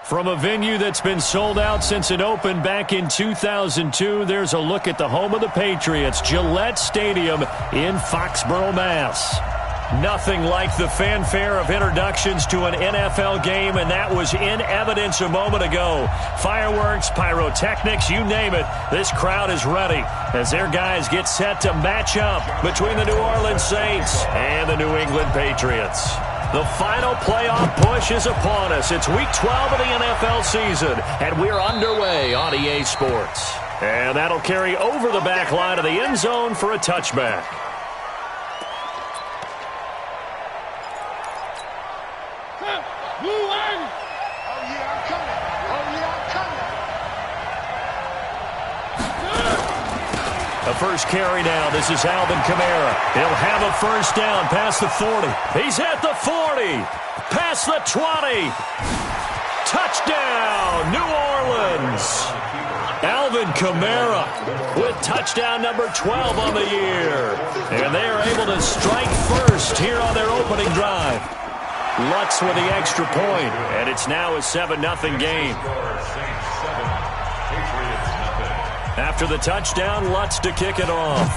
From a venue that's been sold out since it opened back in 2002, there's a look at the home of the Patriots, Gillette Stadium in Foxborough, Mass. Nothing like the fanfare of introductions to an NFL game, and that was in evidence a moment ago. Fireworks, pyrotechnics, you name it, this crowd is ready as their guys get set to match up between the New Orleans Saints and the New England Patriots. The final playoff push is upon us. It's Week 12 of the NFL season, and we're underway on EA Sports. And that'll carry over the back line of the end zone for a touchback. The first carry now. This is Alvin Kamara. He'll have a first down past the 40. He's at the 40. Past the 20. Touchdown, New Orleans. Alvin Kamara with touchdown number 12 on the year. And they are able to strike first here on their opening drive. Lutz with the extra point, and it's now a 7-0 game. After the touchdown, Lutz to kick it off.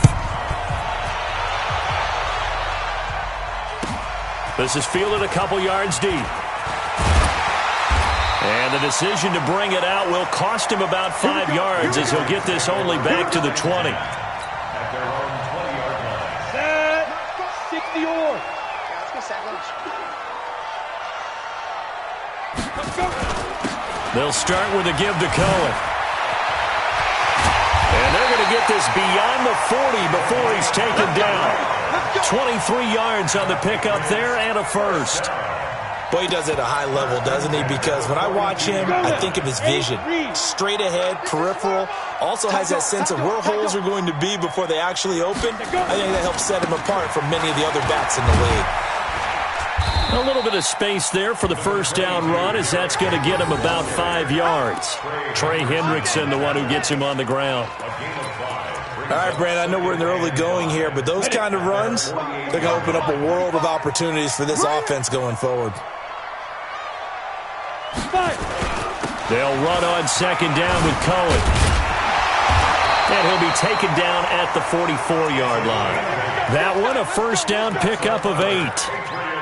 This is fielded a couple yards deep. And the decision to bring it out will cost him about 5 yards as he'll get this only back to the 20. Set. 60-yard. They'll start with a give to Cohen. And they're going to get this beyond the 40 before he's taken down. 23 yards on the pickup there and a first. Boy, he does it at a high level, doesn't he? Because when I watch him, I think of his vision. Straight ahead, peripheral. Also has that sense of where holes are going to be before they actually open. I think that helps set him apart from many of the other backs in the league. A little bit of space there for the first down run, as that's going to get him about 5 yards. Trey Hendrickson, the one who gets him on the ground. All right, Brandon, I know we're in the early going here, but those kind of runs, they're going to open up a world of opportunities for this offense going forward. They'll run on second down with Cohen. And he'll be taken down at the 44-yard line. That one, a first down pickup of 8.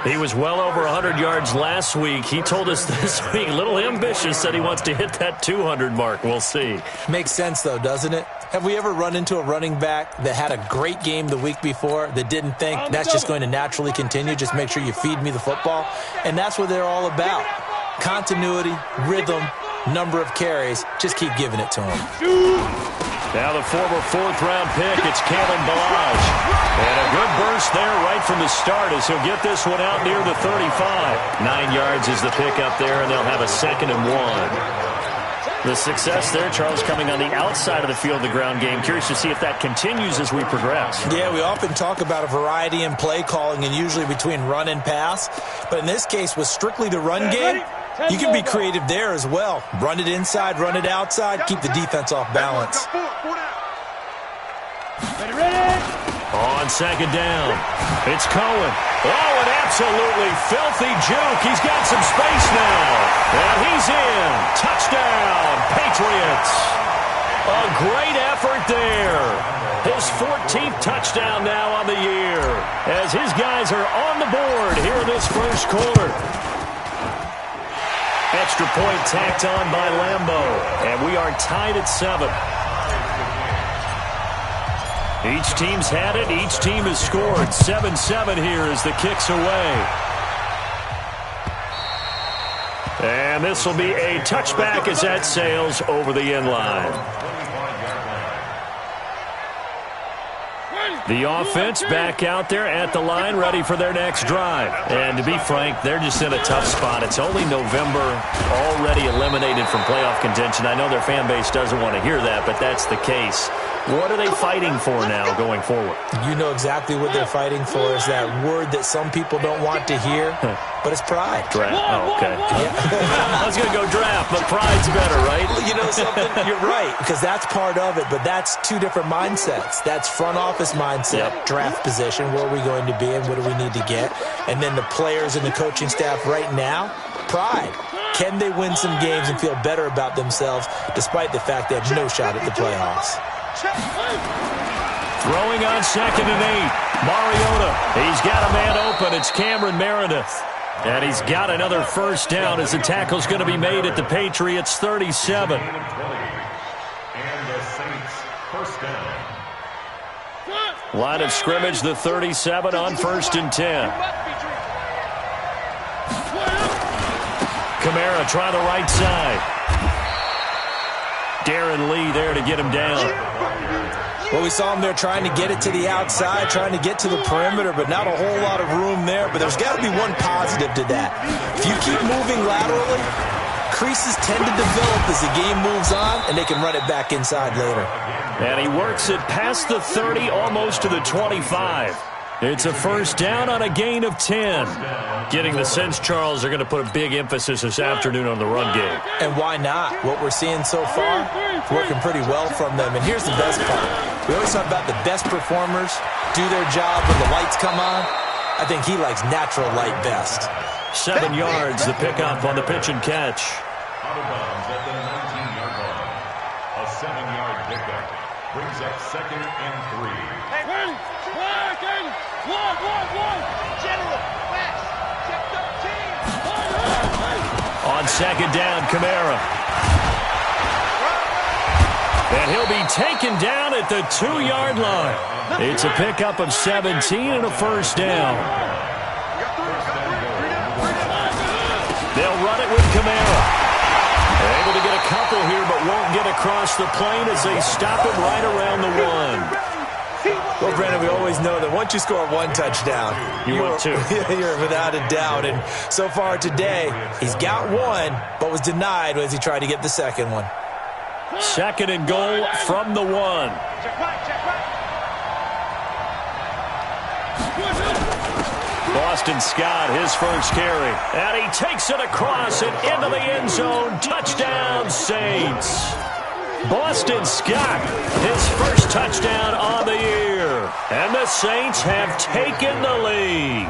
He was well over 100 yards last week. He told us this week, a little ambitious, said he wants to hit that 200 mark. We'll see. Makes sense, though, doesn't it? Have we ever run into a running back that had a great game the week before that didn't think that's just going to naturally continue? Just make sure you feed me the football. And that's what they're all about. Continuity, rhythm, number of carries. Just keep giving it to him. Now the former fourth-round pick, it's Kalen Ballage. And a good burst there right from the start as he'll get this one out near the 35. 9 yards is the pickup there, and they'll have a 2nd and 1. The success there, Charles, coming on the outside of the field, the ground game. Curious to see if that continues as we progress. Yeah, we often talk about a variety in play calling and usually between run and pass. But in this case, with strictly the run game, you can be creative there as well. Run it inside, run it outside, keep the defense off balance. On second down, it's Cohen. Oh, an absolutely filthy juke. He's got some space now. And he's in. Touchdown, Patriots. A great effort there. His 14th touchdown now on the year as his guys are on the board here in this first quarter. Extra point tacked on by Lambeau. And we are tied at 7. Each team's had it. Each team has scored. 7-7 here as the kick's away. And this will be a touchback as that sails over the end line. The offense back out there at the line, ready for their next drive. And to be frank, they're just in a tough spot. It's only November, already eliminated from playoff contention. I know their fan base doesn't want to hear that, but that's the case. What are they fighting for now going forward? You know exactly what they're fighting for is that word that some people don't want to hear, but it's pride. Draft. Oh, okay. Yeah. I was going to go draft, but pride's better, right? You know something? You're right, because that's part of it, but that's two different mindsets. That's front office mindset, draft position, where are we going to be and what do we need to get? And then the players and the coaching staff right now, pride. Can they win some games and feel better about themselves despite the fact they have no shot at the playoffs? Throwing on 2nd and 8. Mariota. He's got a man open. It's Cameron Meredith. And he's got another first down as the tackle's going to be made at the Patriots 37. And the Saints first down. Line of scrimmage, the 37 on 1st and 10. Kamara try the right side. Darren Lee there to get him down. Well, we saw him there trying to get it to the outside, trying to get to the perimeter, but not a whole lot of room there. But there's got to be one positive to that. If you keep moving laterally, creases tend to develop as the game moves on, and they can run it back inside later. And he works it past the 30, almost to the 25. It's a first down on a gain of 10. Getting the sense, Charles, they're going to put a big emphasis this afternoon on the run game. And why not? What we're seeing so far, working pretty well from them. And here's the best part. We always talk about the best performers do their job when the lights come on. I think he likes natural light best. 7 yards, the pickup on the pitch and catch. Out of bounds at the 19-yard line. A 7-yard pickup brings up 2nd and 3. Hey, ready? One. General, Max, check 13. On 2nd down, Kamara. And he'll be taken down at the 2-yard line. It's a pickup of 17 and a first down. They'll run it with Kamara. Able to get a couple here, but won't get across the plane as they stop him right around the 1. Well, Brandon, we always know that once you score 1 touchdown, you're without a doubt. And so far today, he's got 1, but was denied as he tried to get the second one. 2nd and goal from the 1. Boston Scott, his first carry. And he takes it across and into the end zone. Touchdown, Saints. Boston Scott, his first touchdown on the year. And the Saints have taken the lead.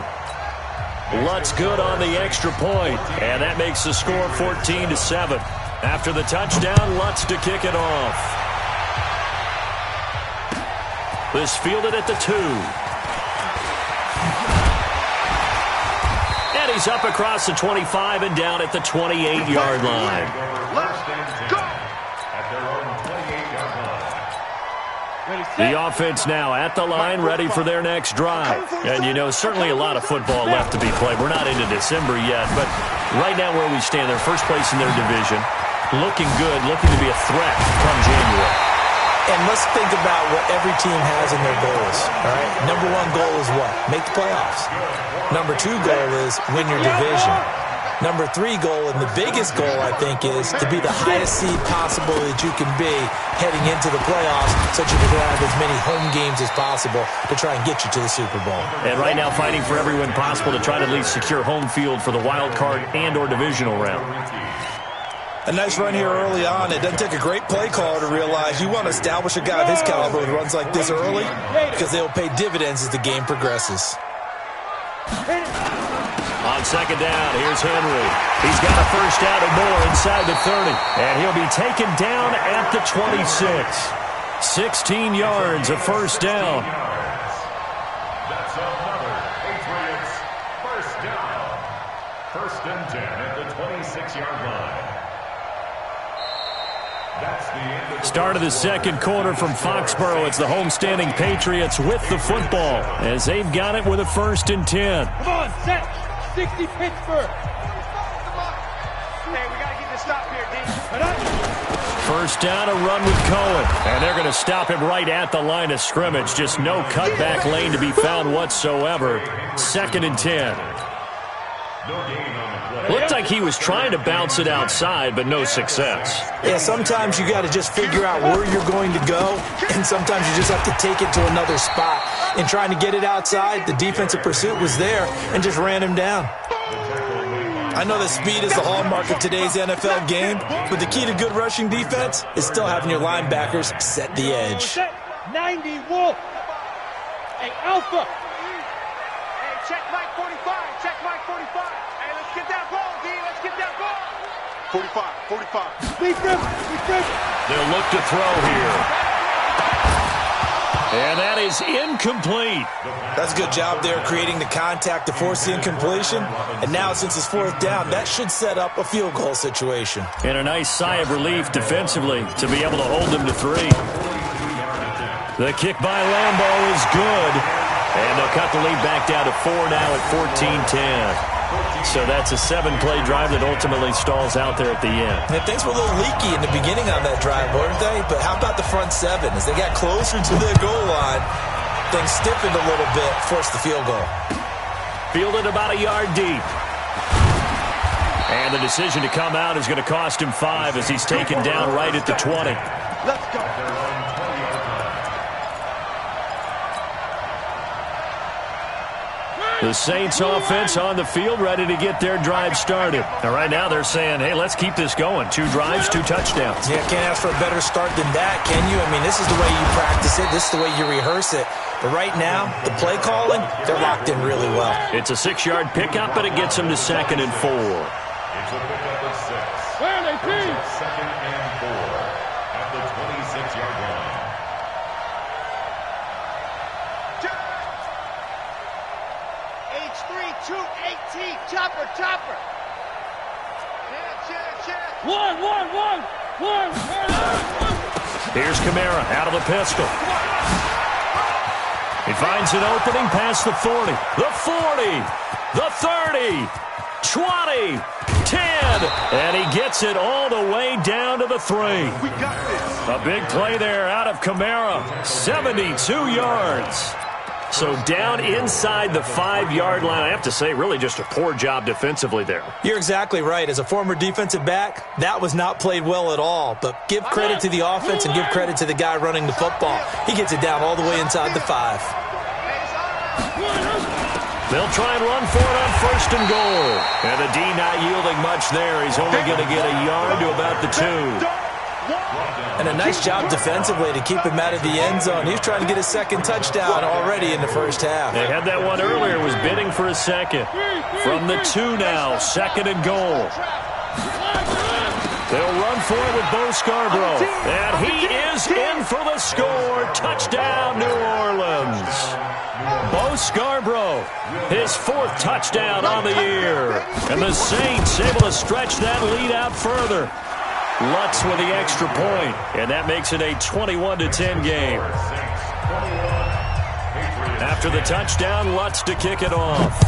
Lutz good on the extra point. And that makes the score 14-7. After the touchdown, Lutz to kick it off. This fielded at the 2. And he's up across the 25 and down at the 28-yard line. The offense now at the line, ready for their next drive. And, you know, certainly a lot of football left to be played. We're not into December yet, but right now where we stand, they're first place in their division. Looking good, looking to be a threat come January. And let's think about what every team has in their goals, all right? Number 1 goal is what? Make the playoffs. Number 2 goal is win your division. Number 3 goal, and the biggest goal, I think, is to be the highest seed possible that you can be heading into the playoffs so that you can have as many home games as possible to try and get you to the Super Bowl. And right now fighting for every win possible to try to at least secure home field for the wild card and or divisional round. A nice run here early on. It doesn't take a great play caller to realize you want to establish a guy of his caliber with runs like this early because they'll pay dividends as the game progresses. On 2nd down, here's Henry. He's got a first down and more inside the 30. And he'll be taken down at the 26. 16 yards, a first down. That's another Patriots first down. 1st and 10 at the 26-yard line. That's the end of the Start of the second quarter from Foxborough. It's the homestanding Patriots with the football as they've got it with a 1st and 10. Come on, set. 60 Pittsburgh. Hey, we got to get this stop here, D. First down, a run with Cohen. And they're going to stop him right at the line of scrimmage. Just no cutback lane to be found whatsoever. 2nd and 10. Looked like he was trying to bounce it outside, but no success. Yeah, sometimes you got to just figure out where you're going to go, and sometimes you just have to take it to another spot. In trying to get it outside, the defensive pursuit was there and just ran him down. I know that speed is the hallmark of today's NFL game, but the key to good rushing defense is still having your linebackers set the edge. 90 Wolf. Hey, Alpha. Hey, check Mike 45. Check Mike 45. Hey, let's get that ball, D. Let's get that ball. 45. Leave him. They'll look to throw here. And that is incomplete. That's a good job there creating the contact to force the incompletion. And now, since it's fourth down, that should set up a field goal situation. And a nice sigh of relief defensively to be able to hold them to 3. The kick by Lambeau is good. And they'll cut the lead back down to 4 now at 14-10. So that's a 7-play drive that ultimately stalls out there at the end. And things were a little leaky in the beginning on that drive, weren't they? But how about the front 7? As they got closer to their goal line, things stiffened a little bit, forced the field goal. Fielded about a yard deep. And the decision to come out is going to cost him 5 as he's taken down right at the 20. Let's go. The Saints offense on the field ready to get their drive started. Now, right now they're saying, hey, let's keep this going. 2 drives, 2 touchdowns. Yeah, can't ask for a better start than that, can you? I mean, this is the way you practice it. This is the way you rehearse it. But right now, the play calling, they're locked in really well. It's a 6-yard pickup, but it gets them to 2nd and 4. It's a pickup of 6. Where are they, team? 2nd and 4 at the 26-yard line. H3, 218. Chopper. One. Here's Kamara out of the pistol. He finds an opening past the 40. The 40. The 30. 20. 10. And he gets it all the way down to the 3. We got this. A big play there out of Kamara. 72 yards. So down inside the 5-yard line. I have to say, really just a poor job defensively there. You're exactly right. As a former defensive back, that was not played well at all. But give credit to the offense and give credit to the guy running the football. He gets it down all the way inside the 5. They'll try and run for it on 1st and goal. And the D not yielding much there. He's only going to get a yard to about the 2. And a nice job defensively to keep him out of the end zone. He was trying to get his 2nd touchdown already in the first half. They had that one earlier, was bidding for a 2nd. From the 2 now, 2nd and goal. They'll run for it with Bo Scarborough. And he is in for the score. Touchdown, New Orleans. Bo Scarborough, his 4th touchdown on the year. And the Saints able to stretch that lead out further. Lutz with the extra point, and that makes it a 21-10 game. After the touchdown, Lutz to kick it off.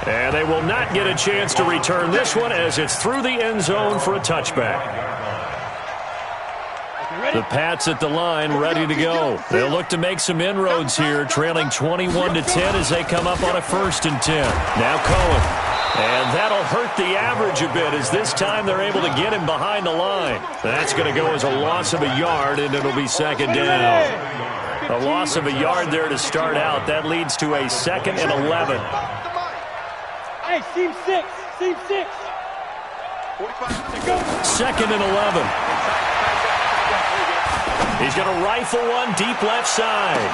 And they will not get a chance to return this one as it's through the end zone for a touchback. The Pats at the line ready to go. They'll look to make some inroads here, trailing 21-10 as they come up on a 1st and 10. Now Cohen. And that'll hurt the average a bit as this time they're able to get him behind the line. That's going to go as a loss of a yard, and it'll be 2nd down. A loss of a yard there to start out. That leads to a 2nd and 11. Hey, seam 6. 2nd and 11. He's going to rifle one deep left side.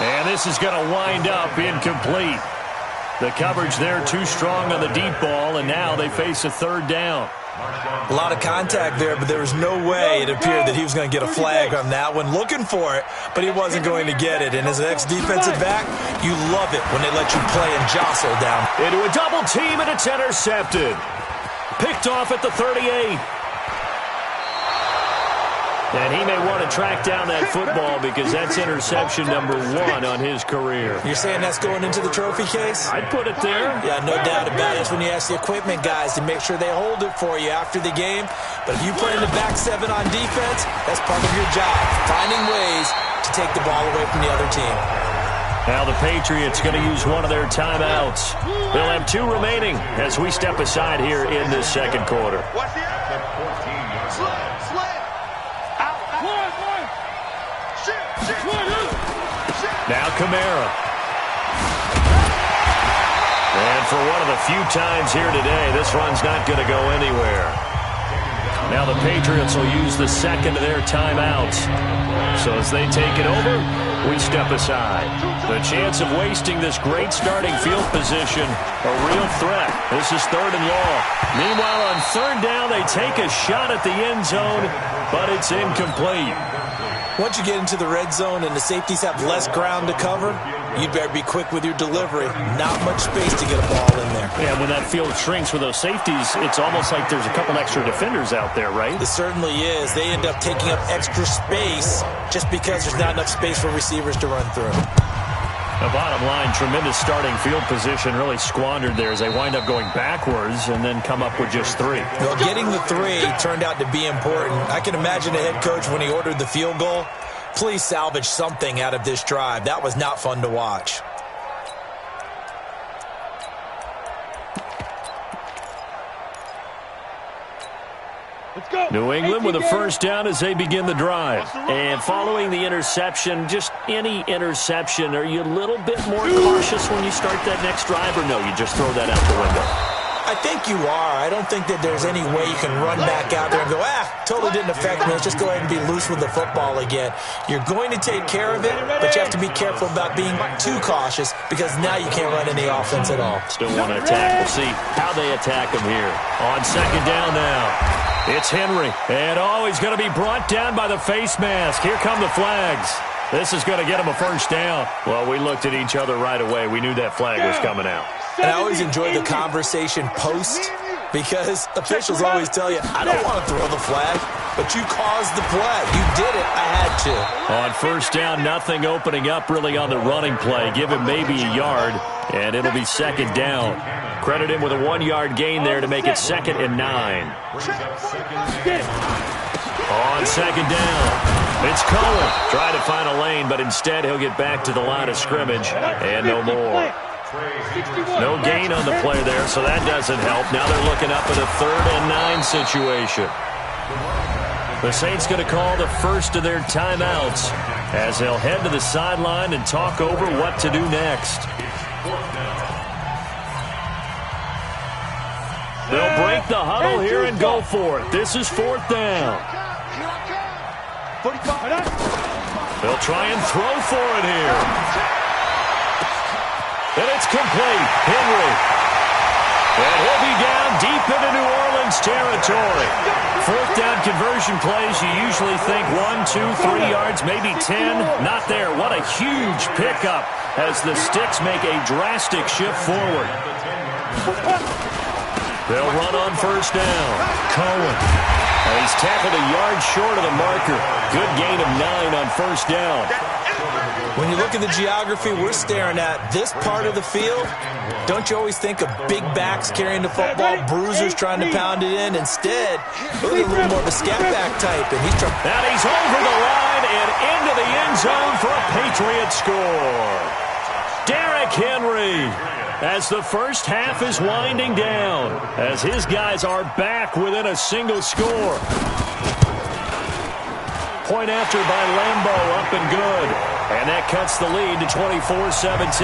And this is going to wind up incomplete. The coverage there too strong on the deep ball, and now they face a 3rd down. A lot of contact there, but there was no way it appeared that he was going to get a flag on that one. Looking for it, but he wasn't going to get it. And as an ex-defensive back, you love it when they let you play and jostle down. Into a double team, and it's intercepted. Picked off at the 38. And he may want to track down that football because that's interception number 1 on his career. You're saying that's going into the trophy case? I'd put it there. Yeah, no doubt about it. That's when you ask the equipment guys to make sure they hold it for you after the game. But if you play in the back 7 on defense, that's part of your job, finding ways to take the ball away from the other team. Now the Patriots going to use one of their timeouts. They'll have 2 remaining as we step aside here in this 2nd quarter. Watch the outside. 14 yards. Sled. Out. Now Kamara. And for one of the few times here today, this run's not going to go anywhere. Now the Patriots will use the second of their timeouts. So as they take it over, we step aside. The chance of wasting this great starting field position, a real threat. This is 3rd and long. Meanwhile, on 3rd down, they take a shot at the end zone, but it's incomplete. Once you get into the red zone and the safeties have less ground to cover, you'd better be quick with your delivery. Not much space to get a ball in there. Yeah, when that field shrinks with those safeties, it's almost like there's a couple extra defenders out there, right? It certainly is. They end up taking up extra space just because there's not enough space for receivers to run through. The bottom line, tremendous starting field position, really squandered there as they wind up going backwards and then come up with just 3. Well, getting the 3 turned out to be important. I can imagine the head coach when he ordered the field goal. Please salvage something out of this drive. That was not fun to watch. New England with a first down as they begin the drive. And following the interception, just any interception, are you a little bit more cautious when you start that next drive, or no, you just throw that out the window? I think you are. I don't think that there's any way you can run back out there and go, totally didn't affect me. Let's just go ahead and be loose with the football again. You're going to take care of it, but you have to be careful about being too cautious because now you can't run any offense at all. Still want to attack. We'll see how they attack him here. On 2nd down now. It's Henry. And, he's going to be brought down by the face mask. Here come the flags. This is going to get him a first down. Well, we looked at each other right away. We knew that flag was coming out. And I always enjoy the conversation post because officials always tell you, I don't want to throw the flag, but you caused the play. You did it. I had to. On 1st down, nothing opening up really on the running play. Give him maybe a yard, and it'll be 2nd down. Credit him with a 1-yard gain there to make it 2nd and 9. On 2nd down, it's Cohen. Trying to find a lane, but instead he'll get back to the line of scrimmage, and no more. No gain on the play there, so that doesn't help. Now they're looking up at a 3rd and 9 situation. The Saints going to call the first of their timeouts as they'll head to the sideline and talk over what to do next. They'll break the huddle here and go for it. This is 4th down. They'll try and throw for it here. And it's complete. Henry. And he'll be down deep into New Orleans territory. 4th down conversion plays, you usually think 1, 2, 3 yards, maybe 10. Not there. What a huge pickup as the Sticks make a drastic shift forward. They'll run on 1st down. Cohen. He's tackled a yard short of the marker. Good gain of 9 on 1st down. When you look at the geography we're staring at, this part of the field, don't you always think of big backs carrying the football, bruisers trying to pound it in? Instead, look at a little more of a scat back type. And he's over the line and into the end zone for a Patriot score. Derrick Henry, as the first half is winding down, as his guys are back within a single score. Point after by Lambo, up and good. And that cuts the lead to 24-17.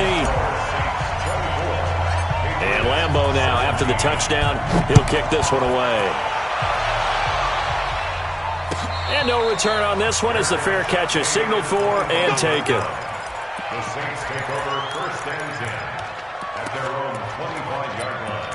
And Lambo now, after the touchdown, he'll kick this one away. And no return on this one as the fair catch is signaled for and taken. The Saints take over 1st and 10 at their own 25-yard line.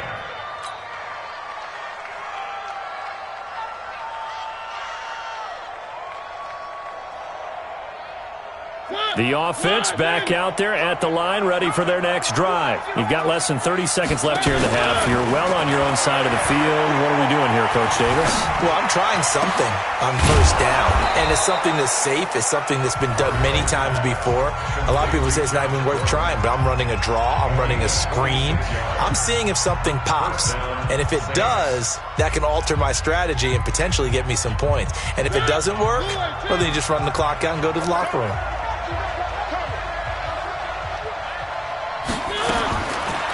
The offense back out there at the line, ready for their next drive. You've got less than 30 seconds left here in the half. You're well on your own side of the field. What are we doing here, Coach Davis? Well, I'm trying something on 1st down, and it's something that's safe. It's something that's been done many times before. A lot of people say it's not even worth trying, but I'm running a draw. I'm running a screen. I'm seeing if something pops, and if it does, that can alter my strategy and potentially get me some points. And if it doesn't work, well, then you just run the clock out and go to the locker room.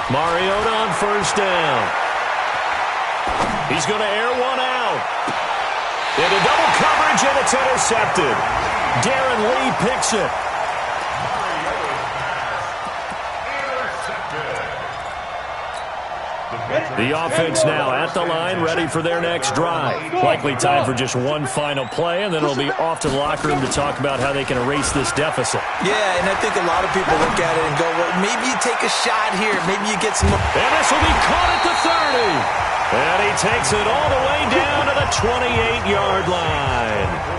Mariota on 1st down. He's going to air one out. Into double coverage, and it's intercepted. Darren Lee picks it. The offense now at the line, ready for their next drive. Likely time for just one final play, and then it'll be off to the locker room to talk about how they can erase this deficit. Yeah, and I think a lot of people look at it and go, well, maybe you take a shot here. Maybe you get some... And this will be caught at the 30. And he takes it all the way down to the 28-yard line.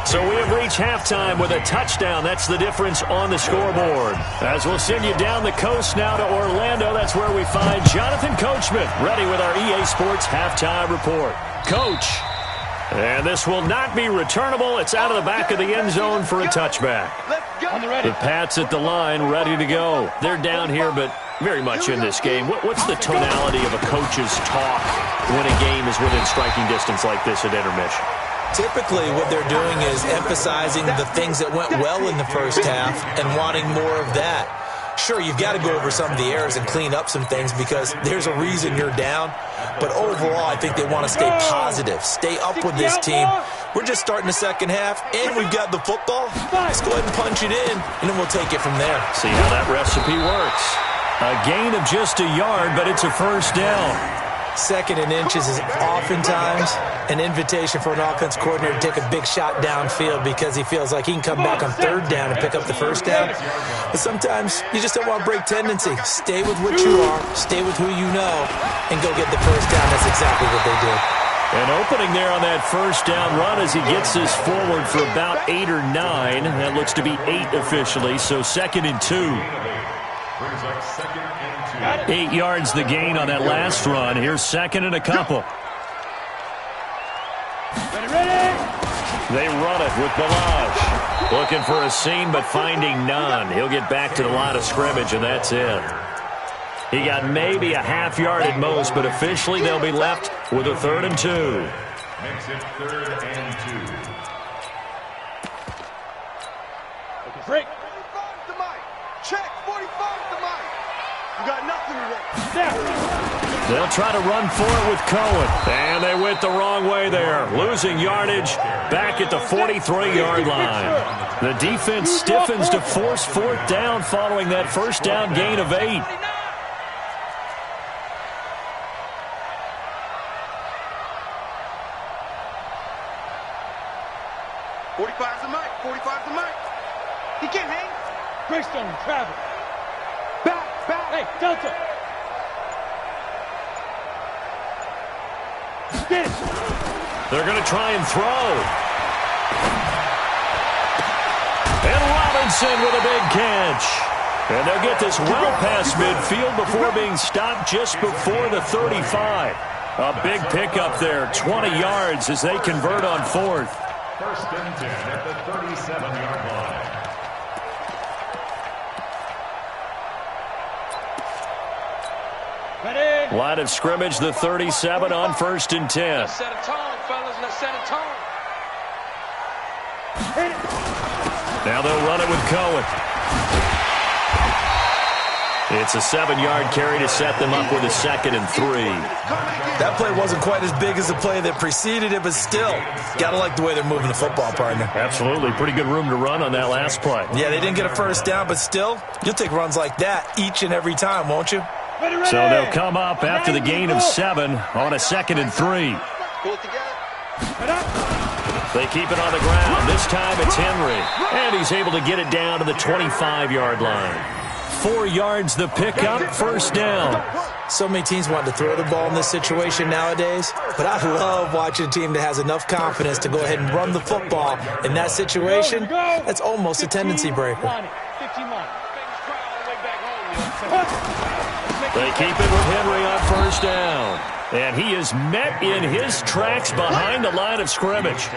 So we have reached halftime with a touchdown. That's the difference on the scoreboard. As we'll send you down the coast now to Orlando, that's where we find Jonathan Coachman, ready with our EA Sports halftime report. Coach, and this will not be returnable. It's out of the back of the end zone for a touchback. The Pats at the line, ready to go. They're down here, but very much in this game. What's the tonality of a coach's talk when a game is within striking distance like this at intermission? Typically, what they're doing is emphasizing the things that went well in the first half and wanting more of that. Sure, you've got to go over some of the errors and clean up some things because there's a reason you're down. But overall, I think they want to stay positive, stay up with this team. We're just starting the second half, and we've got the football. Let's go ahead and punch it in, and then we'll take it from there. See how that recipe works. A gain of just a yard, but it's a first down. Second and inches is oftentimes an invitation for an offense coordinator to take a big shot downfield because he feels like he can come back on third down and pick up the first down. But sometimes you just don't want to break tendency. Stay with what you are, stay with who you know, and go get the first down. That's exactly what they did. An opening there on that first down run as he gets this forward for about 8 or 9. That looks to be 8 officially, so 2nd and 2. Brings up 2nd and 2. 8 yards the gain on that last run. Here's 2nd and a couple. They run it with Balaj. Looking for a seam, but finding none. He'll get back to the line of scrimmage, and that's it. He got maybe a half yard at most, but officially they'll be left with a 3rd and 2. Makes it 3rd and 2. Break. 45 to Mike. Check. 45 to Mike. You got nothing today. They'll try to run for it with Cohen. And they went the wrong way there. Losing yardage back at the 43-yard line. The defense stiffens to force 4th down following that first down gain of 8. He can't hang. Greystone, travel. Back. Hey, Delta. Get it. They're going to try and throw. And Robinson with a big catch. And they'll get this well past midfield before being stopped just before the 35. A big pickup there, 20 yards as they convert on 4th. 1st and 10 at the 37-yard line. Ready. Line of scrimmage, the 37 on 1st and 10. Let's set a tone, fellas. Let's set a tone. Now they'll run it with Cohen. It's a 7-yard carry to set them up with a 2nd and 3. That play wasn't quite as big as the play that preceded it, but still, gotta like the way they're moving the football, partner. Absolutely. Pretty good room to run on that last play. Yeah, they didn't get a first down, but still, you'll take runs like that each and every time, won't you? Ready. So they'll come up after the gain of 7 on a 2nd and 3. Pull it together. They keep it on the ground. This time it's Henry. And he's able to get it down to the 25-yard line. 4 yards the pickup, first down. So many teams want to throw the ball in this situation nowadays, but I love watching a team that has enough confidence to go ahead and run the football. In that situation, that's almost a tendency breaker. They keep it with Henry on first down. And he is met in his tracks behind the line of scrimmage.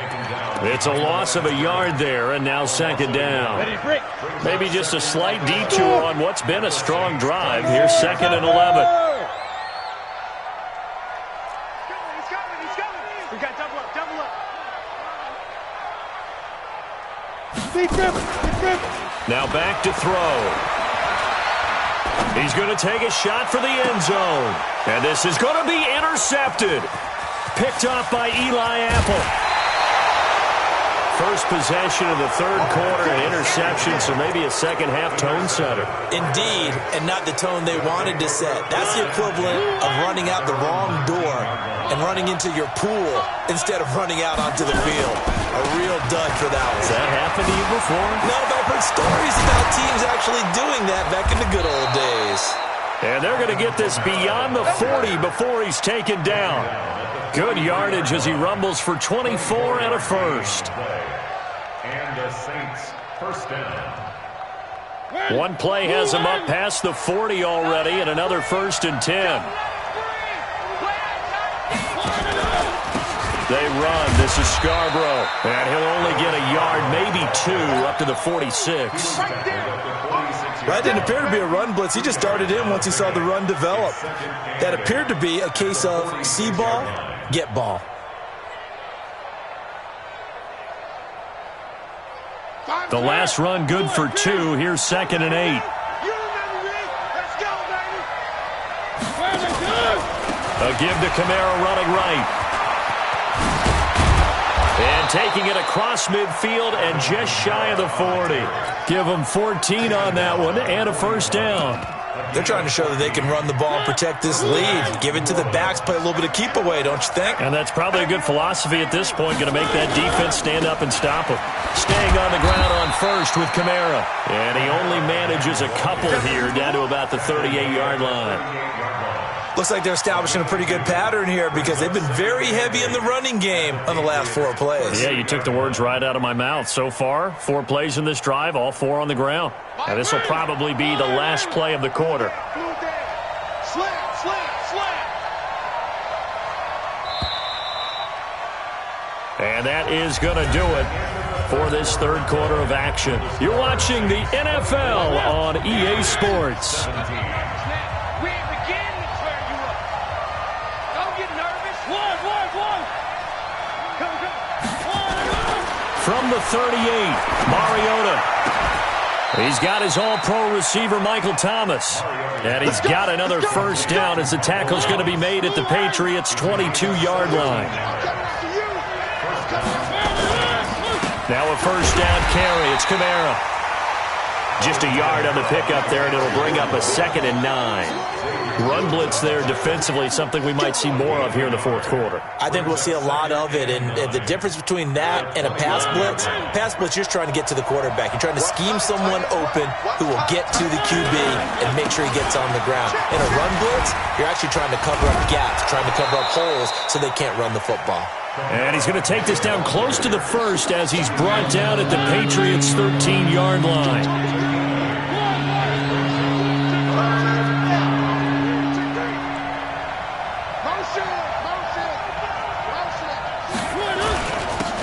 It's a loss of a yard there, and now 2nd down. Maybe just a slight detour on what's been a strong drive. Here's 2nd and 11. He's coming. We got double up. Deep dribble. Now back to throw. He's going to take a shot for the end zone. And this is going to be intercepted. Picked off by Eli Apple. first possession of the third quarter, an interception, so maybe a second-half tone setter. Indeed, and not the tone they wanted to set. That's the equivalent of running out the wrong door and running into your pool instead of running out onto the field. A real dud for that one. Has that happened to you before? No, but I've heard stories about teams actually doing that back in the good old days. And they're going to get this beyond the 40 before he's taken down. Good yardage as he rumbles for 24 and a first. And the Saints first down. One play has him up past the 40 already, and another 1st and 10. They run. This is Scarborough. And he'll only get a yard, maybe 2, up to the 46. That didn't appear to be a run blitz. He just darted in once he saw the run develop. That appeared to be a case of see ball, get ball. The last run good for 2. Here's 2nd and 8. A give to Kamara running right. And taking it across midfield and just shy of the 40. Give them 14 on that one and a first down. They're trying to show that they can run the ball and protect this lead. Give it to the backs, play a little bit of keep away, don't you think? And that's probably a good philosophy at this point, going to make that defense stand up and stop them. Staying on the ground on first with Kamara. And he only manages a couple here down to about the 38-yard line. Looks like they're establishing a pretty good pattern here because they've been very heavy in the running game on the last 4 plays. Yeah, you took the words right out of my mouth. So far, 4 plays in this drive, all 4 on the ground. Now, this will probably be the last play of the quarter. And that is going to do it for this third quarter of action. You're watching the NFL on EA Sports. From the 38, Mariota. He's got his all-pro receiver, Michael Thomas. And he's got another first down as the tackle's going to be made at the Patriots' 22-yard line. Now a first down carry. It's Kamara. Just a yard on the pickup there, and it'll bring up a 2nd and 9. Run blitz there defensively, something we might see more of here in the fourth quarter. I think we'll see a lot of it, and the difference between that and a pass blitz, you're just trying to get to the quarterback. You're trying to scheme someone open who will get to the QB and make sure he gets on the ground. In a run blitz, you're actually trying to cover up gaps, trying to cover up holes so they can't run the football. And he's going to take this down close to the first as he's brought down at the Patriots' 13-yard line.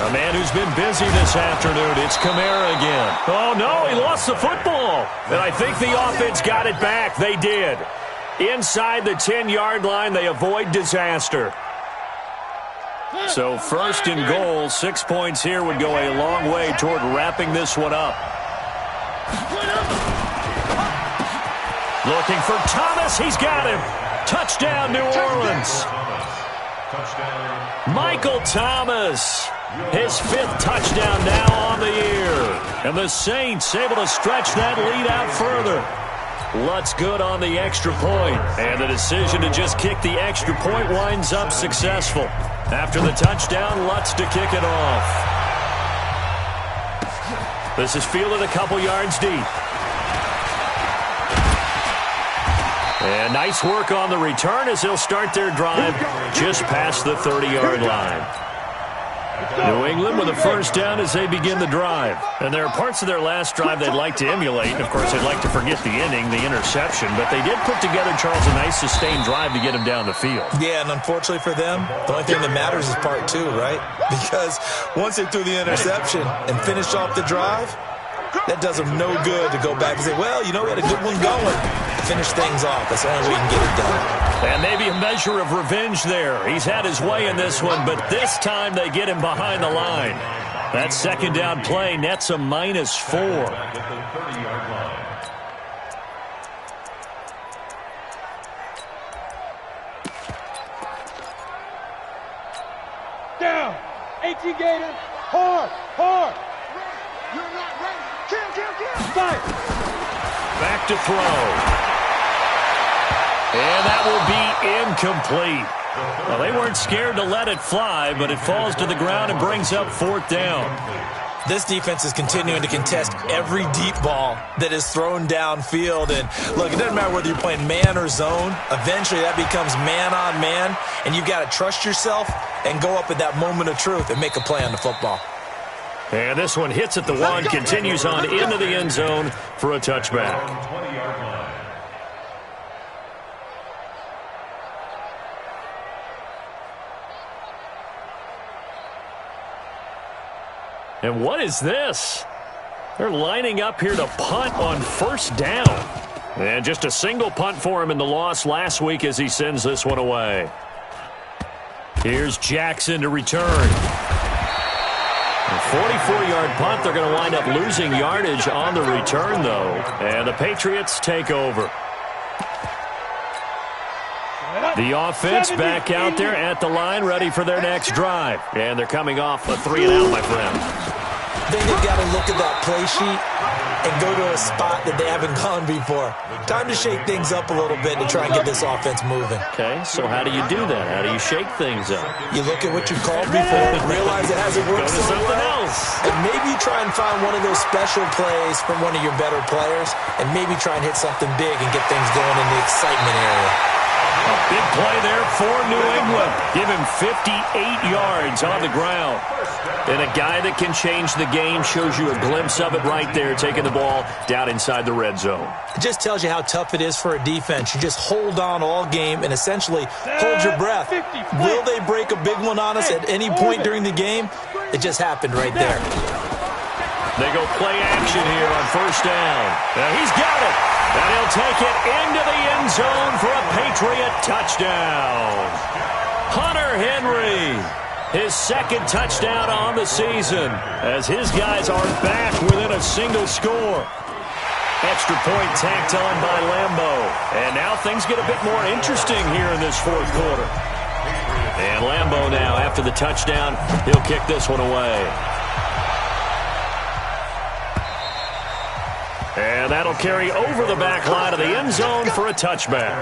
A man who's been busy this afternoon, it's Kamara again. Oh, no, he lost the football. And I think the offense got it back. They did. Inside the 10-yard line, they avoid disaster. So 1st and goal, 6 points here would go a long way toward wrapping this one up. Looking for Thomas. He's got him. Touchdown, New Orleans. Michael Thomas. His 5th touchdown now on the year. And the Saints able to stretch that lead out further. Lutz good on the extra point. And the decision to just kick the extra point winds up successful. After the touchdown, Lutz to kick it off. This is fielded a couple yards deep. And nice work on the return as they'll start their drive just past the 30-yard line. New England with a first down as they begin the drive. And there are parts of their last drive they'd like to emulate. And, of course, they'd like to forget the inning, the interception. But they did put together, Charles, a nice sustained drive to get him down the field. Yeah, and unfortunately for them, the only thing that matters is part 2, right? Because once they threw the interception and finished off the drive, that does them no good to go back and say, well, you know, we had a good one going. Finish things off. That's the only way you can get it done. And maybe a measure of revenge there. He's had his way in this one, but this time they get him behind the line. That second down play nets a -4. Down. 18 Gators. Hard. You're not ready. Kill. Fight. Back to throw. And that will be incomplete. Well, they weren't scared to let it fly, but it falls to the ground and brings up 4th down. This defense is continuing to contest every deep ball that is thrown downfield. And look, it doesn't matter whether you're playing man or zone. Eventually, that becomes man on man, and you've got to trust yourself and go up at that moment of truth and make a play on the football. And this one hits at the 1, continues on into the end zone for a touchback. 20-yard line. And what is this? They're lining up here to punt on 1st down. And just a single punt for him in the loss last week as he sends this one away. Here's Jackson to return. A 44-yard punt. They're going to wind up losing yardage on the return, though. And the Patriots take over. The offense back out there at the line, ready for their next drive. And they're coming off a 3-and-out, my friend. Then you've got to look at that play sheet and go to a spot that they haven't gone before. Time to shake things up a little bit to try and get this offense moving. Okay, so how do you do that? How do you shake things up? You look at what you called before, realize it hasn't worked Go to so something well, else. and maybe try and find one of those special plays from one of your better players, and maybe try and hit something big and get things going in the excitement area. A big play there for New England. Give him 58 yards on the ground. And a guy that can change the game shows you a glimpse of it right there, taking the ball down inside the red zone. It just tells you how tough it is for a defense. You just hold on all game and essentially hold your breath. Will they break a big one on us at any point during the game? It just happened right there. They go play action here on 1st down. Now he's got it. And he'll take it into the end zone for a Patriot touchdown. Hunter Henry, his 2nd touchdown on the season, as his guys are back within a single score. Extra point tacked on by Lambeau. And now things get a bit more interesting here in this 4th quarter. And Lambeau now, after the touchdown, he'll kick this one away. And that'll carry over the back line of the end zone for a touchback.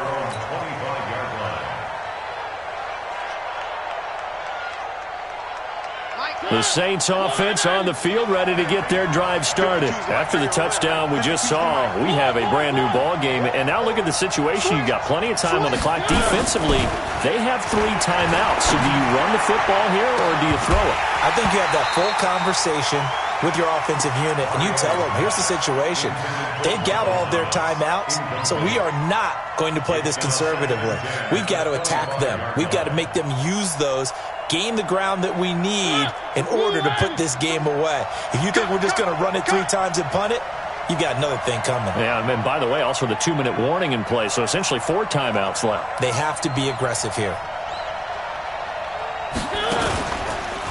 The Saints offense on the field, ready to get their drive started. After the touchdown we just saw, we have a brand new ball game. And now look at the situation. You've got plenty of time on the clock. Defensively, they have 3 timeouts. So do you run the football here or do you throw it? I think you have that full conversation with your offensive unit, and you tell them, here's the situation. They've got all of their timeouts, so we are not going to play this conservatively. We've got to attack them. We've got to make them use those, gain the ground that we need in order to put this game away. If you think we're just going to run it 3 times and punt it, you've got another thing coming. Yeah, and by the way, also the 2-minute warning in play, so essentially 4 timeouts left. They have to be aggressive here.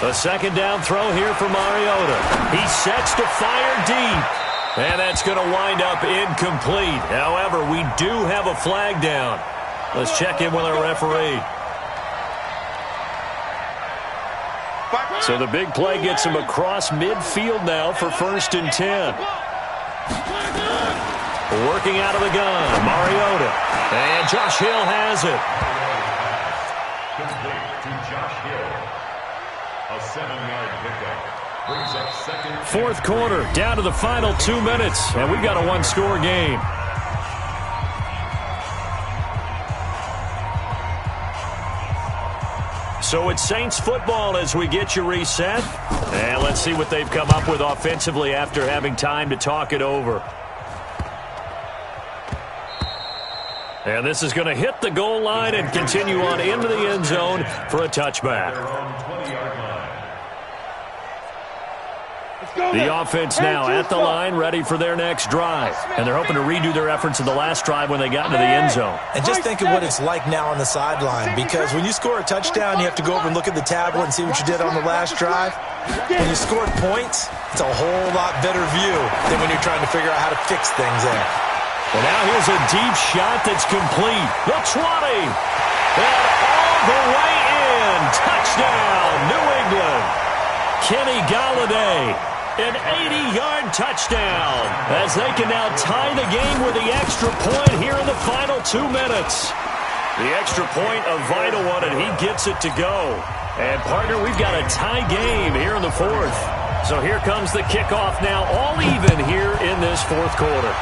A 2nd down throw here for Mariota. He sets to fire deep. And that's going to wind up incomplete. However, we do have a flag down. Let's check in with our referee. So the big play gets him across midfield now for 1st and 10. Working out of the gun, Mariota. And Josh Hill has it. Complete to Josh Hill. A 7-yard pickup. Brings up 2nd. 4th quarter, down to the final 2 minutes. And we've got a 1-score game. So it's Saints football as we get you reset. And let's see what they've come up with offensively after having time to talk it over. And this is going to hit the goal line and continue on into the end zone for a touchback. The offense now at the line, ready for their next drive. And they're hoping to redo their efforts in the last drive when they got into the end zone. And just think of what it's like now on the sideline, because when you score a touchdown, you have to go over and look at the tablet and see what you did on the last drive. When you scored points, it's a whole lot better view than when you're trying to figure out how to fix things there. Well, now here's a deep shot that's complete. The 20. And all the way in. Touchdown, New England. Kenny Golladay. An 80-yard touchdown as they can now tie the game with the extra point here in the final 2 minutes. The extra point, a vital one, and he gets it to go. And, partner, we've got a tie game here in the fourth. So here comes the kickoff now, all even here in this fourth quarter.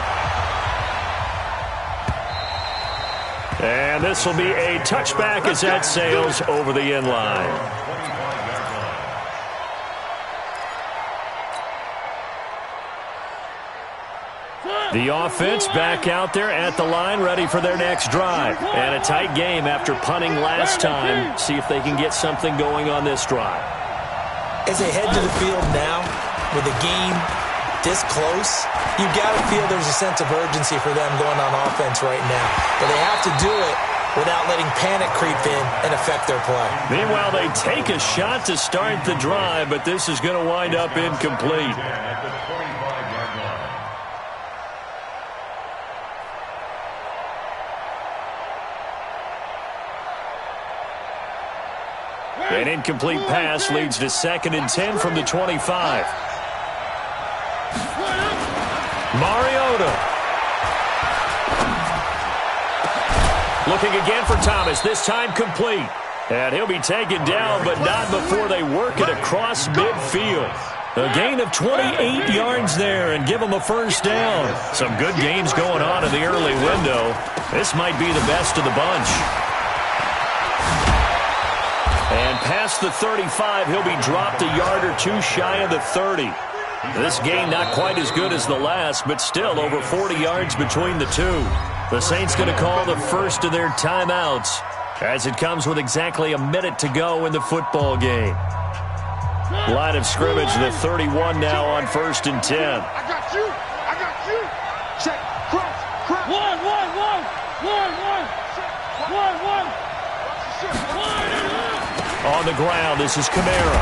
And this will be a touchback as that sails over the end line. The offense back out there at the line, ready for their next drive. And a tight game after punting last time. See if they can get something going on this drive. As they head to the field now, with the game this close, you've got to feel there's a sense of urgency for them going on offense right now. But they have to do it without letting panic creep in and affect their play. Meanwhile, they take a shot to start the drive, but this is going to wind up incomplete. An incomplete pass leads to 2nd and 10 from the 25. Mariota. Looking again for Thomas, this time complete. And he'll be taken down, but not before they work it across midfield. A gain of 28 yards there and give them a first down. Some good games going on in the early window. This might be the best of the bunch. And past the 35, he'll be dropped a yard or two shy of the 30. This gain not quite as good as the last, but still over 40 yards between the two. The Saints going to call the first of their timeouts as it comes with exactly a minute to go in the football game. Line of scrimmage, the 31 now on 1st and 10. I got you. I got you. Check. Cross. One. On the ground, this is Kamara.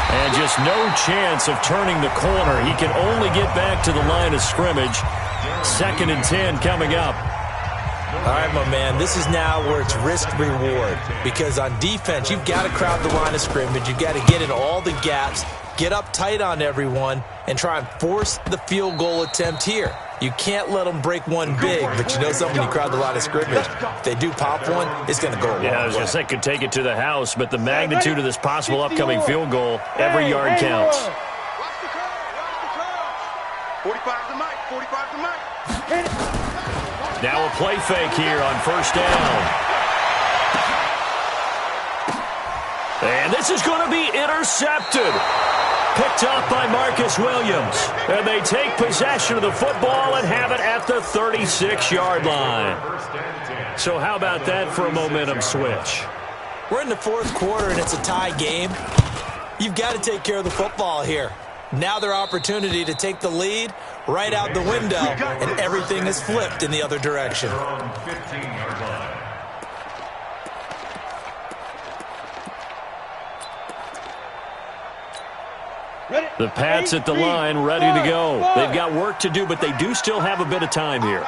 And just no chance of turning the corner. He can only get back to the line of scrimmage. 2nd and 10 coming up. All right, my man, this is now where it's risk-reward. Because on defense, you've got to crowd the line of scrimmage. You've got to get in all the gaps, get up tight on everyone, and try and force the field goal attempt here. You can't let them break one big, but you know something, you crowd the line of scrimmage. If they do pop one, it's going to go a long way. Yeah, I was going to say could take it to the house, but the magnitude of this possible upcoming field goal, every yard counts. 45 to Mike. 45 to Mike. Now a play fake here on first down. And this is going to be intercepted. Picked up by Marcus Williams. And they take possession of the football and have it at the 36-yard line. So how about that for a momentum switch? We're in the fourth quarter, and it's a tie game. You've got to take care of the football here. Now their opportunity to take the lead right out the window, and everything is flipped in the other direction. The Pats at the line, ready to go. They've got work to do, but they do still have a bit of time here.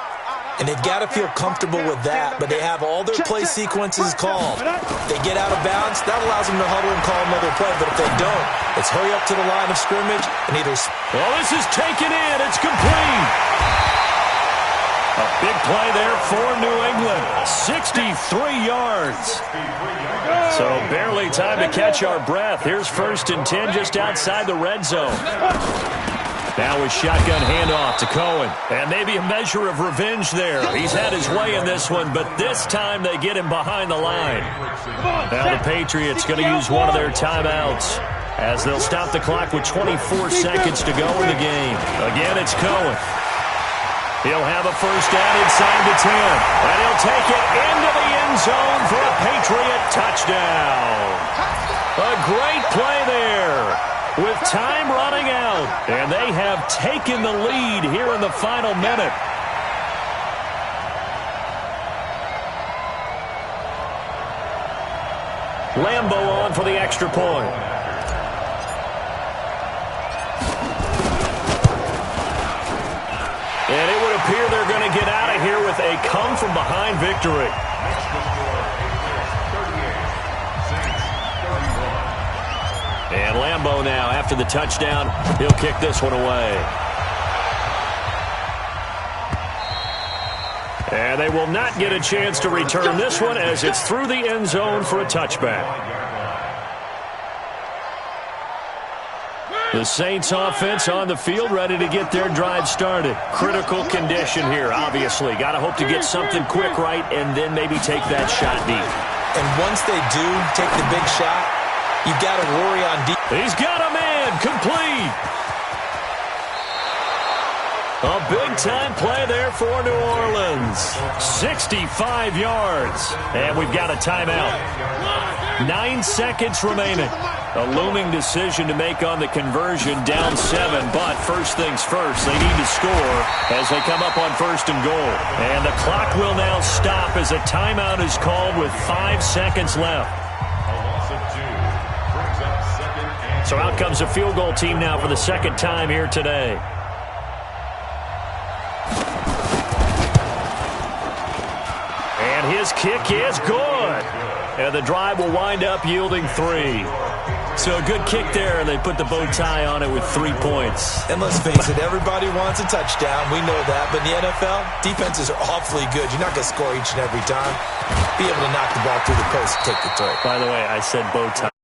And they've got to feel comfortable with that, but they have all their play sequences called. If they get out of bounds, that allows them to huddle and call another play, but if they don't, it's hurry up to the line of scrimmage and either... Well, this is taken in. It's complete. A big play there for New England. 63 yards. So barely time to catch our breath. Here's 1st and 10 just outside the red zone. Now a shotgun handoff to Cohen. And maybe a measure of revenge there. He's had his way in this one, but this time they get him behind the line. Now the Patriots going to use one of their timeouts as they'll stop the clock with 24 seconds to go in the game. Again, it's Cohen. He'll have a first down inside the 10. And he'll take it into the end zone for a Patriot touchdown. A great play there with time running out. And they have taken the lead here in the final minute. Lambeau on for the extra point. And it would appear they're going to get out of here with a come-from-behind victory. And Lambeau after the touchdown. He'll kick this one away. And they will not get a chance to return this one as it's through the end zone for a touchback. The Saints offense on the field, ready to get their drive started. Critical condition here, obviously. Got to hope to get something quick right and then maybe take that shot deep. And once they do take the big shot, you've got to worry on deep. He's got a man, complete. A big-time play there for New Orleans. 65 yards. And we've got a timeout. 9 seconds remaining. A looming decision to make on the conversion, down 7. But first things first, they need to score as they come up on 1st and goal. And the clock will now stop as a timeout is called with 5 seconds left. A loss of 2 brings up 2nd and So out comes a field goal team now for the second time here today. And his kick is good. And the drive will wind up yielding 3. So a good kick there, and they put the bow tie on it with 3 points. And let's face it, everybody wants a touchdown. We know that. But in the NFL, defenses are awfully good. You're not going to score each and every time. Be able to knock the ball through the post and take the throw. By the way, I said bow tie.